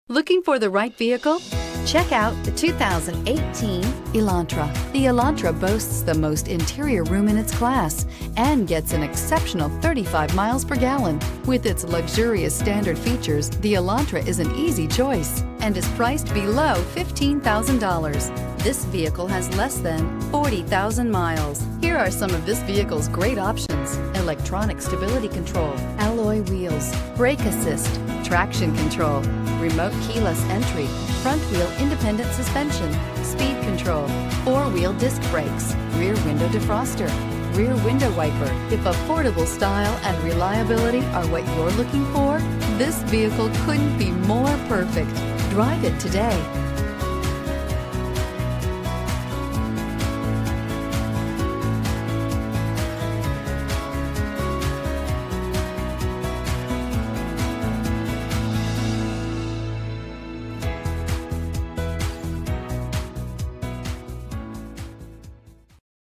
Looking for the right vehicle? Check out the 2018 Elantra. The Elantra boasts the most interior room in its class and gets an exceptional 35 miles per gallon. With its luxurious standard features, the Elantra is an easy choice and is priced below $15,000. This vehicle has less than 40,000 miles. Here are some of this vehicle's great options: electronic stability control, alloy wheels, brake assist, traction control, remote keyless entry, front wheel independent suspension, speed control, four-wheel disc brakes, rear window defroster, rear window wiper. If affordable style and reliability are what you're looking for, this vehicle couldn't be more perfect. Drive it today.